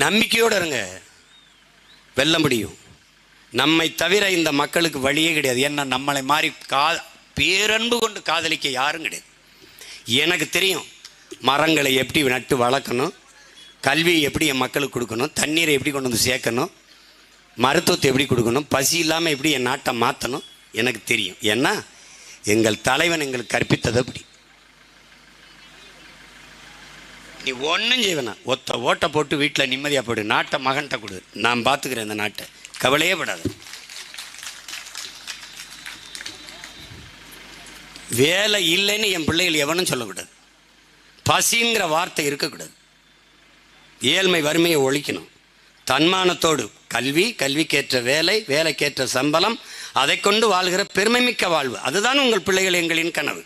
நம்பிக்கையோடு இருங்க, வெல்ல முடியும். நம்மை தவிர இந்த மக்களுக்கு வழியே கிடையாது. ஏன்னா நம்மளை மாறி பேரன்பு கொண்டு காதலிக்க யாரும் கிடையாது. எனக்கு தெரியும் மரங்களை எப்படி நட்டு வளர்க்கணும், கல்வியை எப்படி என் மக்களுக்கு கொடுக்கணும், தண்ணீரை எப்படி கொண்டு வந்து சேர்க்கணும், மருத்துவத்தை எப்படி கொடுக்கணும், பசி இல்லாமல் எப்படி என் நாட்டை மாற்றணும் எனக்கு தெரியும். ஏன்னா எங்கள் தலைவன் எங்களுக்கு கற்பித்தது அப்படி. நீ ஒன்றும் செய்வேனா, ஒத்த ஓட்டை போட்டு வீட்டில் நிம்மதியாக போடு, நாட்டை மகன்கிட்ட கொடு, நான் பார்த்துக்கிறேன் இந்த நாட்டை, கவலையே படாது. வேலை இல்லைன்னு என் பிள்ளைகள் எவனும் சொல்லக்கூடாது. பசிங்கிற வார்த்தை இருக்கக்கூடாது. ஏழ்மை வறுமையை ஒழிக்கணும். தன்மானத்தோடு கல்வி, கல்விக்கேற்ற வேலை, வேலைக்கேற்ற சம்பளம், அதை கொண்டு வாழ்கிற பெருமைமிக்க வாழ்வு, அதுதான் உங்கள் பிள்ளைகள் எங்களின் கனவு.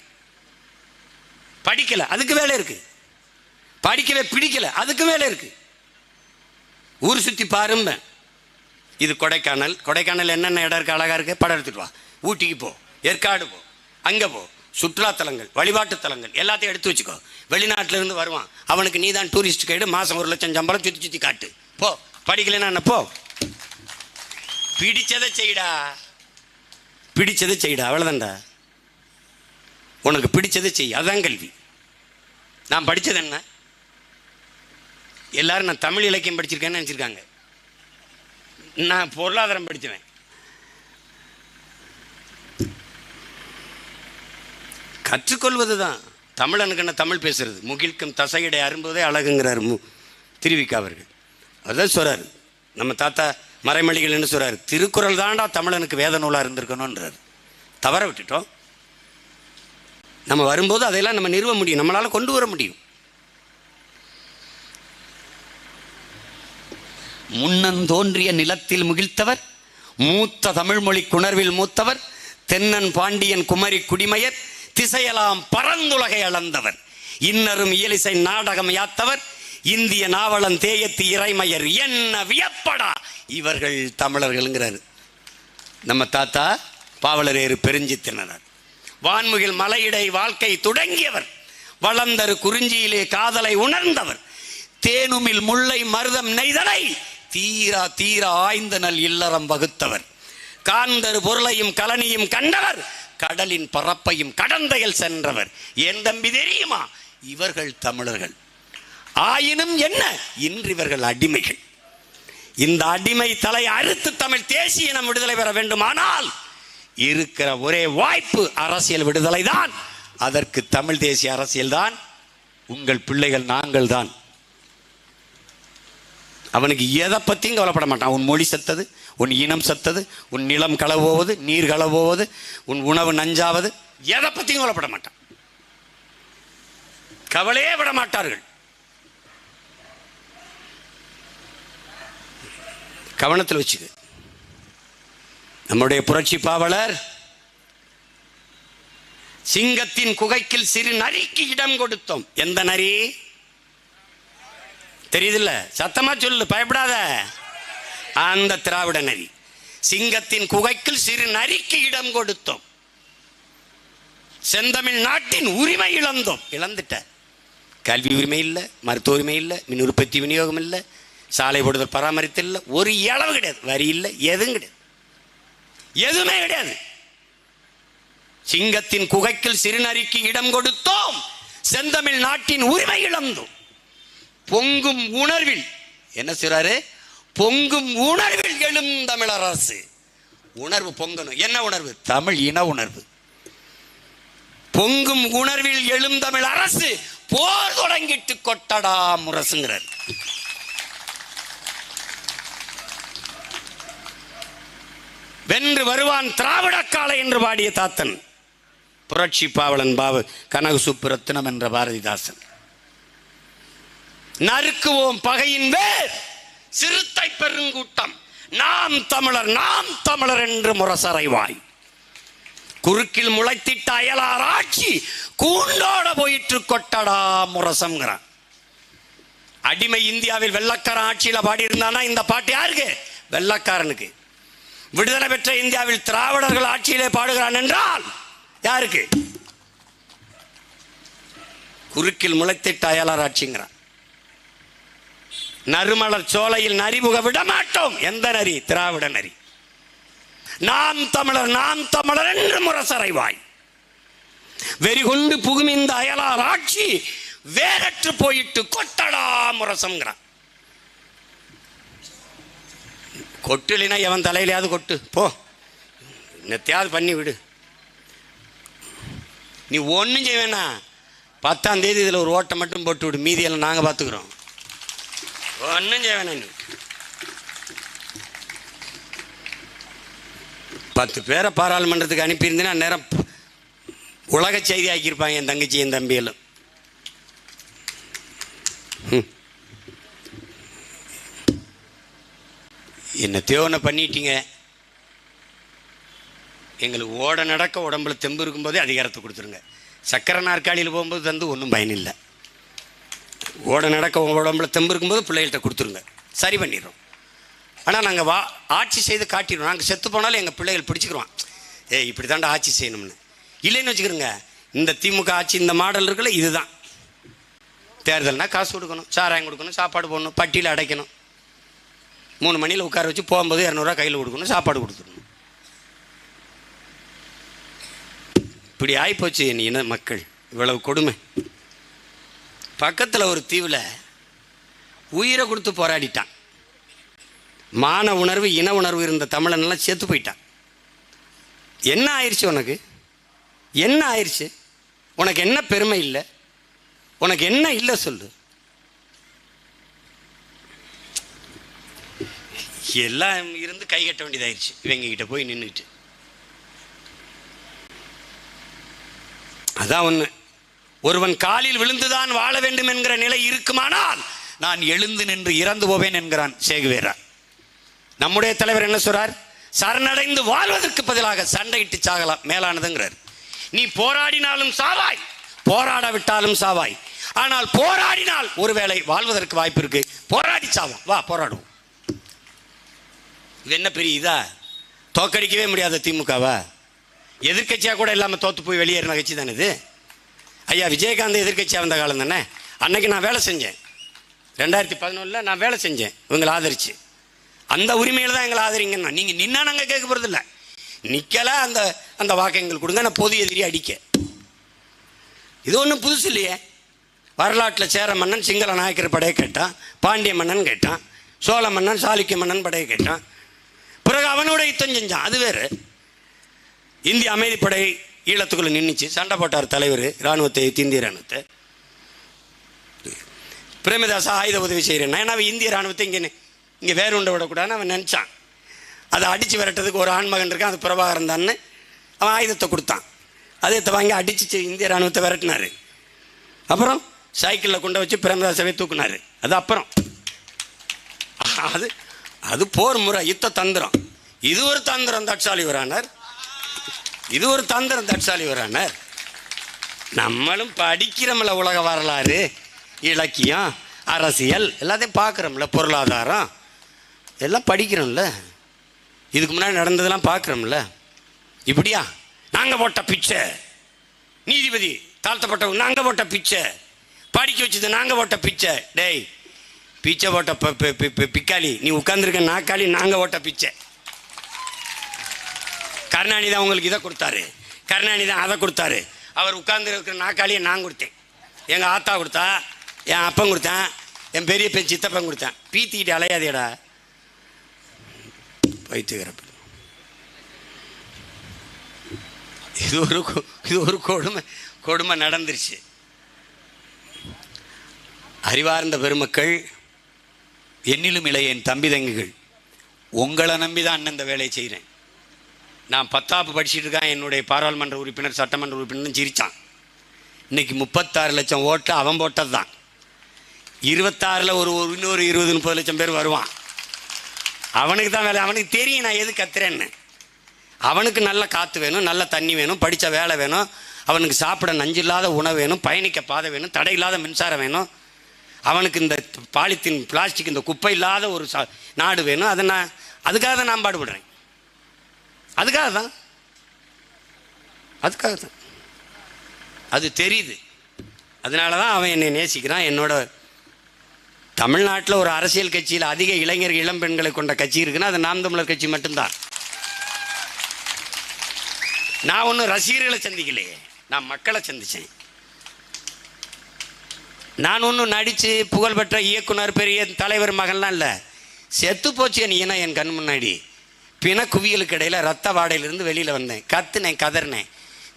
படிக்கலை, அதுக்கு வேலை இருக்குது. படிக்கவே பிடிக்கலை, அதுக்கு வேலை இருக்குது. ஊர் சுற்றி பாரும்ப. இது கொடைக்கானல். கொடைக்கானல் என்னென்ன இடம் இருக்குது, அழகாக இருக்குது, படம் எடுத்துகிட்டு வா. ஊட்டிக்கு போ, ஏற்காடு போ, அங்கே போ. சுற்றுலாத்தலங்கள், வழிபாட்டு தலங்கள் எல்லாத்தையும் எடுத்து வச்சுக்கோ. வெளிநாட்டிலேருந்து வருவான், அவனுக்கு நீ தான் டூரிஸ்ட் கைடு, மாதம் 1 லட்சம் சம்பளம், சுற்றி சுற்றி காட்டு. போ, படிக்கலைன்னா என்ன, போ. பிடிச்சதை செய்டா, பிடிச்சதை செய்டா, அவ்வளோதான்டா. உனக்கு பிடிச்சதை செய், அதுதான் கல்வி. நான் படித்தது என்ன, எல்லாரும் நான் தமிழ் இலக்கியம் படிச்சிருக்கேன்னு நினச்சிருக்காங்க. நான் பொருளாதாரம் படித்தவன். கற்றுக்கொள்வது தான் தமிழனுக்கு என்ன, தமிழ் பேசுறது. முகிழ்க்கும் தசையிடை அரும்புவதே அழகுங்கிறார் திருவிக்கா அவர்கள். அதுதான் சொல்கிறார். நம்ம தாத்தா மறைமொழிகள் என்ன சொல்கிறார், திருக்குறள் தாண்டா தமிழனுக்கு வேத நூலாக இருந்திருக்கணுன்றார். தவற விட்டுட்டோம். நம்ம வரும்போது அதையெல்லாம் நம்ம நிறுவ முடியும், நம்மளால் கொண்டு வர முடியும். முன்னந்தோன்றிய நிலத்தில் முகிழ்த்தவர், மூத்த தமிழ்மொழி குணர்வில் மூத்தவர், தென்னன் பாண்டியன் குமரி குடிமையர், திசையெல்லாம் பரந்துலகை அளந்தவர், இன்னரும் இயலிசை நாடகம் யாத்தவர், இந்திய நாவலன் தேயத்து இறைமையர், என்ன வியப்படா இவர்கள் தமிழர்கள்ங்கிறாரு நம்ம தாத்தா பாவலரேறு பெருஞ்சித்திரனார். வான்முகில் மலையிடை வாழ்க்கை தொடங்கியவர், வளர்ந்தரு குறிஞ்சியிலே காதலை உணர்ந்தவர், தேனுமில் முல்லை மருதம் நெய்தலை தீரா தீரா ஆய்ந்த நல் இல்லறம் வகுத்தவர், காந்தரு பொருளையும் கலனியும் கண்டவர், கடலின் பரப்பையும் கடந்தையில் சென்றவர். என் தம்பி தெரியுமா, இவர்கள் தமிழர்கள். ஆயினும் என்ன, இன்று இவர்கள் அடிமைகள். இந்த அடிமை தலை அறுத்து தமிழ் தேசிய இனம் விடுதலை பெற வேண்டுமானால் இருக்கிற ஒரே வாய்ப்பு அரசியல் விடுதலை தான். அதற்கு தமிழ் தேசிய அரசியல் தான். உங்கள் பிள்ளைகள் நாங்கள் தான். அவனுக்கு எதை பற்றியும் கவலைப்பட மாட்டான். உன் மொழி செத்தது, உன் இனம் செத்தது, உன் நிலம் களவோவது, நீர் களவோவது, உன் உணவு நஞ்சாவது, எதை பற்றியும் கவலைப்பட மாட்டான். கவலையே விட மாட்டார்கள். கவனத்தில் வச்சுக்க. நம்முடைய புரட்சி பாவலர் சிங்கத்தின் குகைக்கில் சிறு நரிக்கு இடம் கொடுத்தோம். எந்த நரி தெரியுதுல்ல, சத்தமா சொல்லு, பயப்படாத. அந்த திராவிட நரி. சிங்கத்தின் குகைக்குள் சிறு நரிக்கு இடம் கொடுத்தோம். செந்தமிழ் நாட்டின் உரிமை இழந்தோம். இழந்துட்ட. கல்வி உரிமை இல்லை, மருத்துவ உரிமை இல்லை, மின் உற்பத்தி விநியோகம் இல்லை, சாலை போடுதல் பராமரித்து இல்லை, ஒரு இளவு கிடையாது, வரி இல்லை, எதுவும் கிடையாது, எதுவுமே கிடையாது. சிங்கத்தின் குகைக்குள் சிறுநரிக்கு இடம் கொடுத்தோம், செந்தமிழ் நாட்டின் உரிமை இழந்தோம். பொங்கும் உணர்வில் என்ன சொல்றாரு, பொங்கும் உணர்வில் எழும் தமிழர் அரசு. உணர்வு பொங்கணும். என்ன உணர்வு? தமிழ் இன உணர்வு. பொங்கும் உணர்வில் எழும் தமிழ் அரசு போர் தொடங்கிட்டு கொட்டடா முரசுங்கிறார். வென்று வருவான் திராவிட காலை என்று பாடிய தாத்தன் புரட்சி பாவலன் பாவு கனகு சுப்புரத்தினம் என்ற பாரதிதாசன். நறுக்குவோம் பகையின் வேர் சிறுத்தை பெருங்கூட்டம், நாம் தமிழர் நாம் தமிழர் என்று முரசறைவாய். குறுக்கில் முளைத்திட்ட அயலார் ஆட்சி கூண்டோட போயிற்று கொட்டடா முரசம்ங்கிறான். அடிமை இந்தியாவில் வெள்ளக்காரன் ஆட்சியில பாடி இருந்தானா இந்த பாட்டு யாருக்கு? வெள்ளக்காரனுக்கு. விடுதலை பெற்ற இந்தியாவில் திராவிடர்கள் ஆட்சியிலே பாடுகிறான் என்றால் யாருக்கு? குறுக்கில் முளைத்திட்ட அயலார் ஆட்சிங்கிறான். நறுமலர் சோலையில் நரிபுக விட மாட்டோம். எந்த நரி? திராவிட நரி. நாம் தமிழர் நாம் தமிழர் என்று முரசறைவாய் வெறிகொண்டு புகுமிந்த அயலார் ஆட்சி வேறற்று போயிட்டு கொட்டடா முரசம்ங்கிறான். கொட்டுலினா எவன் தலையிலையாவது கொட்டு போ, என்னத்தையாவது பண்ணி விடு. நீ ஒன்றும் செய்வேனா, 10ஆம் தேதி இதில் ஒரு ஓட்டை மட்டும் போட்டு விடு, மீதியெல்லாம் நாங்கள் பார்த்துக்குறோம். ஒன்றும் செய்வேனா. நீ 10 பேரை பாராளுமன்றத்துக்கு அனுப்பியிருந்தேன்னா நேரம் உலக செய்தி ஆக்கியிருப்பாங்க என் தங்கச்சி என் தம்பியெல்லாம். என்ன தேவனை பண்ணிட்டீங்க. எங்களுக்கு ஓட நடக்க உடம்புல தெம்பு இருக்கும்போதே அதிகாரத்தை கொடுத்துருங்க. சக்கரை நாற்காலியில் போகும்போது தந்து ஒன்றும் பயனில்லை. ஓட நடக்க உடம்புல தெம்பு இருக்கும்போது பிள்ளைகள்கிட்ட கொடுத்துருங்க, சரி பண்ணிடுறோம். ஆனால் நாங்கள் ஆட்சி செய்து காட்டிடுவோம். நாங்கள் செத்து போனாலும் எங்கள் பிள்ளைகள் பிடிச்சிக்கிறோம், இப்படி தாண்டா ஆட்சி செய்யணும்னு. இல்லைன்னு வச்சுக்கிறோங்க, இந்த திமுக ஆட்சி இந்த மாடல் இருக்குல்ல, இதுதான். தேர்தல்னா காசு கொடுக்கணும், சாராயம் கொடுக்கணும், சாப்பாடு போடணும், பட்டியில் அடைக்கணும், 3 மணியில் உட்கார வச்சு போகும்போது 200 ரூபா கையில் கொடுக்கணும், சாப்பாடு கொடுத்துடணும். இப்படி ஆகிப்போச்சு என் இன மக்கள். இவ்வளவு கொடுமை. பக்கத்தில் ஒரு தீவில் உயிரை கொடுத்து போராடிட்டான். மான உணர்வு இன உணர்வு இருந்த தமிழனெல்லாம் செத்து போயிட்டான். என்ன ஆயிடுச்சு உனக்கு? என்ன ஆயிடுச்சு உனக்கு? என்ன பெருமை இல்லை உனக்கு? என்ன இல்லை சொல்லு. எல்லாம் இருந்து கை கட்ட வேண்டியதாயிருச்சு இவங்க கிட்ட போய் நின்றுட்டு. அதான் ஒன்று, ஒருவன் காலில் விழுந்துதான் வாழ வேண்டும் என்கிற நிலை இருக்குமானால் நான் எழுந்து நின்று இறந்து போவேன் என்கிறான் சேகுவேரா. நம்முடைய தலைவர் என்ன சொல்றார்? சரணடைந்து வாழ்வதற்கு பதிலாக சண்டையிட்டு சாகலாம் மேலானதுங்கிறார். நீ போராடினாலும் சாவாய், போராடாவிட்டாலும் சாவாய். ஆனால் போராடினால் ஒருவேளை வாழ்வதற்கு வாய்ப்பு இருக்கு. போராடி சாவோம், வா போராடுவோம். இது என்ன பெரிய இதா? தோக்கடிக்கவே முடியாத திமுகவா? எதிர்கட்சியாக கூட இல்லாமல் தோற்று போய் வெளியேறின கட்சி தானே இது. ஐயா விஜயகாந்த் எதிர்கட்சியாக வந்த காலம் தானே. அன்னைக்கு நான் வேலை செஞ்சேன், 2011 நான் வேலை செஞ்சேன் இவங்களை ஆதரிச்சு. அந்த உரிமையில் தான் எங்களை ஆதரிங்கன்னா. நீங்கள் நின்னா நாங்கள் கேட்க போகிறது இல்லை, நிற்கல அந்த அந்த வாக்கை எங்களுக்கு கொடுங்க, நான் பொது எதிரி அடிக்க. இது ஒன்றும் புதுசு இல்லையே. வரலாற்றில் சேர மன்னன் சிங்கள நாயக்கர் படையை கேட்டான், பாண்டிய மன்னன் கேட்டான், சோழ மன்னன் சாளுக்கிய மன்னன் படையை கேட்டான், பிறகு அவனோட யுத்தம் செஞ்சான். அது வேறு. இந்திய அமைதிப்படை ஈழத்துக்குள்ளே நின்றுச்சு, சண்டை போட்டார் தலைவர் இராணுவத்தை, இந்திய இராணுவத்தை. பிரேமதாசா ஆயுத உதவி செய்கிறேன், ஏன்னா அவன் இந்திய இராணுவத்தை இங்கே வேறு உண்டை விடக்கூடாதுன்னு அவன் நினச்சான். அதை அடித்து விரட்டுறதுக்கு ஒரு ஆண்மகன் இருக்கான், அது பிரபாகரன் தான்னு அவன் ஆயுதத்தை கொடுத்தான். அதை வாங்கி அடித்து இந்திய இராணுவத்தை விரட்டினார். அப்புறம் சைக்கிளில் கொண்டு வச்சு பிரேமதாசாவை தூக்குனார். அது அப்புறம் அது அது போர் முறை, யுத்த தந்திரம். இது ஒரு தந்திரம் தட்சாலி வரானார், இது ஒரு தந்திரம் தட்சாலி வரானார். நம்மளும் படிக்கிறோம்ல, உலக வரலாறு, இலக்கியம், அரசியல் எல்லாத்தையும் பார்க்குறோம்ல, பொருளாதாரம் எல்லாம் படிக்கிறோம்ல, இதுக்கு முன்னாடி நடந்ததெல்லாம் பார்க்குறோம்ல. இப்படியா நாங்கள் போட்ட பிச்சை, நீதிபதி தாழ்த்தப்பட்டவங்க நாங்கள் போட்ட பிச்சை, படிக்க வச்சது நாங்கள் போட்ட பிச்சை. டேய் பிச்சை போட்ட பிக்காளி, நீ உட்காந்துருக்க நாக்காளி, நாங்கள் போட்ட பிச்சை. கருணாநிதி தான் உங்களுக்கு இதை கொடுத்தாரு, கருணாநிதி தான் அதை கொடுத்தாரு. அவர் உட்கார்ந்து இருக்கிற நாக்காளியை நான் கொடுத்தேன், எங்கள் ஆத்தா கொடுத்தா, என் அப்பன் கொடுத்தேன், என் பெரிய சித்தப்பன் கொடுத்தேன். பீத்திக்கிட்டு அலையாதேடா வைத்துக்கிறப்ப. இது ஒரு கொடுமை நடந்துருச்சு. அறிவார்ந்த பெருமக்கள், என்னிலும் இளைய என் தம்பி தங்கிகள், உங்களை நம்பி தான் அண்ணன் இந்த வேலையை செய்கிறேன். நான் 10ஆப்பு படிச்சுட்டு இருக்கேன், என்னுடைய பாராளுமன்ற உறுப்பினர் சட்டமன்ற உறுப்பினர்னு சிரித்தான். இன்னைக்கு 36 லட்சம் ஓட்டு அவன் போட்டது தான். 26ல் இன்னொரு 20-30 லட்சம் பேர் வருவான். அவனுக்கு தான் வேலை. அவனுக்கு தெரியும் நான் எது கத்துறேன்னு. அவனுக்கு நல்ல காற்று வேணும், நல்ல தண்ணி வேணும், படித்த வேலை வேணும், அவனுக்கு சாப்பிட நஞ்சு இல்லாத உணவு வேணும், பயணிக்க பாதை வேணும், தடை இல்லாத மின்சாரம் வேணும், அவனுக்கு இந்த பாலித்தீன் பிளாஸ்டிக் இந்த குப்பை இல்லாத ஒரு நாடு வேணும். அதை அதுக்காக தான் நான் பாடுபடுறேன். அதுக்காக தான் அது தெரியுது. அதனால தான் அவன் என்னை நேசிக்கிறான். என்னோட தமிழ்நாட்டில் ஒரு அரசியல் கட்சியில் அதிக இளைஞர்கள் இளம் பெண்களை கொண்ட கட்சி இருக்குன்னா அது நாம் தமிழர் கட்சி மட்டும்தான். நான் ஒன்றும் ரசிகர்களை சந்திக்கலையே, நான் மக்களை சந்திச்சேன். நான் ஒன்றும் நடித்து புகழ்பெற்ற இயக்குனர் பெரிய தலைவர் மகன்லாம் இல்லை. செத்து போச்சு நீ ஏன்னா என் கண் முன்னாடி பிண குவியலுக்கு இடையில் ரத்த வாடையிலிருந்து வெளியில் வந்தேன். கத்துனேன், கதறினேன்.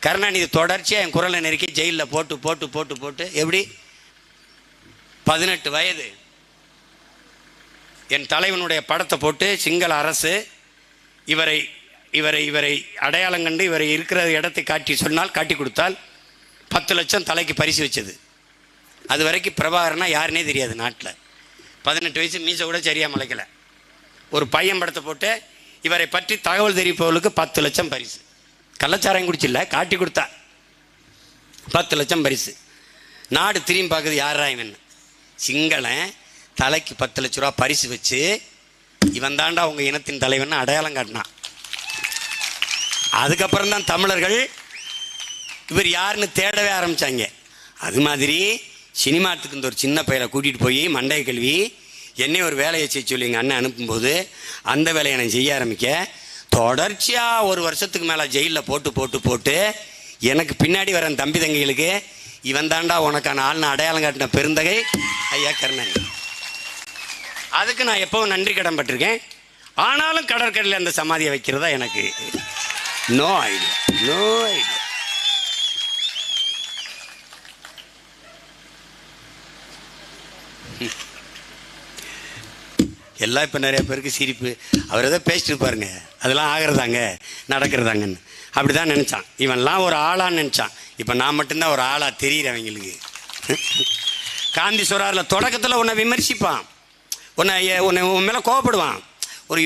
கருணாநிதி தொடர்ச்சியாக என் குரலை நெருக்கி ஜெயிலில் போட்டு போட்டு போட்டு போட்டு எப்படி 18 வயது என் தலைவனுடைய படத்தை போட்டு சிங்கள அரசு இவரை இவரை இவரை அடையாளம் கண்டு இவரை இருக்கிற இடத்தை காட்டி சொன்னால் காட்டி கொடுத்தால் 10 லட்சம் தலைக்கு பரிசு வச்சது. அது வரைக்கும் பிரபாகரனா யாருன்னே தெரியாது நாட்டில். 18 வயசு மீசை கூட சரியாக முளைக்கலை. ஒரு பையன் படத்தை போட்டு இவரை பற்றி தகவல் தெரிவிப்பவர்களுக்கு 10 லட்சம் பரிசு. கள்ளச்சாராயம் குடிச்சில்ல, காட்டி கொடுத்தா 10 லட்சம் பரிசு. நாடு திரும்பி பார்க்குது, யாரா இவன் சிங்களன் தலைக்கு 10 லட்ச ரூபா பரிசு வச்சு இவன் தாண்டா உங்க இனத்தின் தலைவன் அடையாளம் காட்டினான். அதுக்கப்புறம் தான் தமிழர்கள் இவர் யாருன்னு தேடவே ஆரம்பிச்சாங்க. அது மாதிரி சினிமாத்துக்கு இந்த ஒரு சின்ன பையனை கூட்டிகிட்டு போய் மண்டைய கல்வி என்னை ஒரு வேலையை செய்ய சொல்லி எங்கள் அண்ணன் அனுப்பும்போது அந்த வேலையை நான் செய்ய ஆரம்பிக்க தொடர்ச்சியாக 1 வருஷத்துக்கு மேலே ஜெயிலில் போட்டு போட்டு போட்டு எனக்கு பின்னாடி வர தம்பி தங்கைகளுக்கு இவன் தாண்டா உனக்கான ஆள்னு அடையாளம் காட்டின பெருந்தகை ஐயா கருணாநிதி. அதுக்கு நான் எப்பவும் நன்றி கடன் பட்டிருக்கேன். ஆனாலும் கடற்கரையில் அந்த சமாதியை வைக்கிறதா எனக்கு நோ ஐடியா, நோ ஐடியா. எல்லாம் இப்போ நிறைய பேருக்கு சிரிப்பு. அவர் எதோ பேசிட்டு இருப்பாருங்க, அதெல்லாம் ஆகிறதாங்க நடக்கிறதாங்கன்னு அப்படி தான் நினச்சான். இவன்லாம் ஒரு ஆளான்னு நினச்சான். இப்போ நான் மட்டும்தான் ஒரு ஆளாக தெரியிறவங்களுக்கு. காந்தி சொல்றாரில் தொடக்கத்தில் உன்னை விமர்சிப்பான், உன்னை உன் மேலே கோவப்படுவான், ஒரு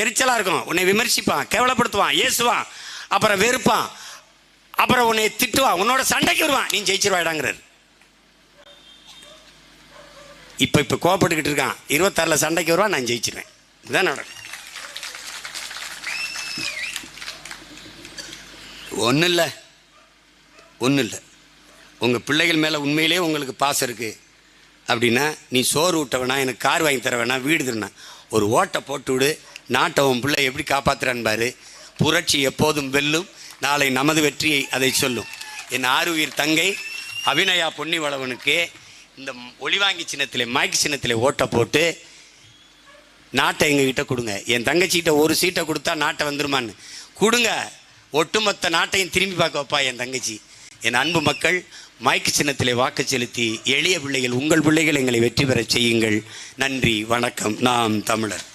எரிச்சலாக இருக்கும், உன்னை விமர்சிப்பான், கேவலப்படுத்துவான், ஏசுவான், அப்புறம் வெறுப்பான், அப்புறம் உன்னை திட்டுவான், உன்னோட சண்டைக்கு வருவான், நீ ஜெயிச்சிருவாயிடாங்கிறார். இப்போ கோவப்பட்டுக்கிட்டு இருக்கான், 26 சண்டைக்கு வருவான், நான் ஜெயிச்சிருவேன். இதுதான் நடக்கும். ஒன்றும் இல்லை, ஒன்றும் இல்லை. உங்கள் பிள்ளைகள் மேலே உண்மையிலே உங்களுக்கு பாசம் இருக்குது அப்படின்னா நீ சோறு விட்ட வேணா, எனக்கு கார் வாங்கி தர வேணா, வீடு தரணும், ஒரு ஓட்டை போட்டு விடு, நாட்டை உன் பிள்ளை எப்படி காப்பாற்றுறான்னு பாரு. புரட்சி எப்போதும் வெல்லும், நாளை நமது வெற்றியை அதை சொல்லும். என் ஆருயிர் தங்கை அபிநயா பொன்னிவளவனுக்கு இந்த ஒளிவாங்கி சின்னத்திலே மைக்கு சின்னத்திலே ஓட்டை போட்டு நாட்டை எங்ககிட்ட கொடுங்க. என் தங்கச்சிக்கிட்ட ஒரு சீட்டை கொடுத்தா நாட்டை வந்துருமான்னு கொடுங்க. ஒட்டுமொத்த நாட்டையும் திரும்பி பார்க்க வைப்பா என் தங்கச்சி. என் அன்பு மக்கள், மைக்கு சின்னத்திலே வாக்கு செலுத்தி எளிய பிள்ளைகள், உங்கள் பிள்ளைகள் எங்களை வெற்றி பெற செய்யுங்கள். நன்றி, வணக்கம். நாம் தமிழர்.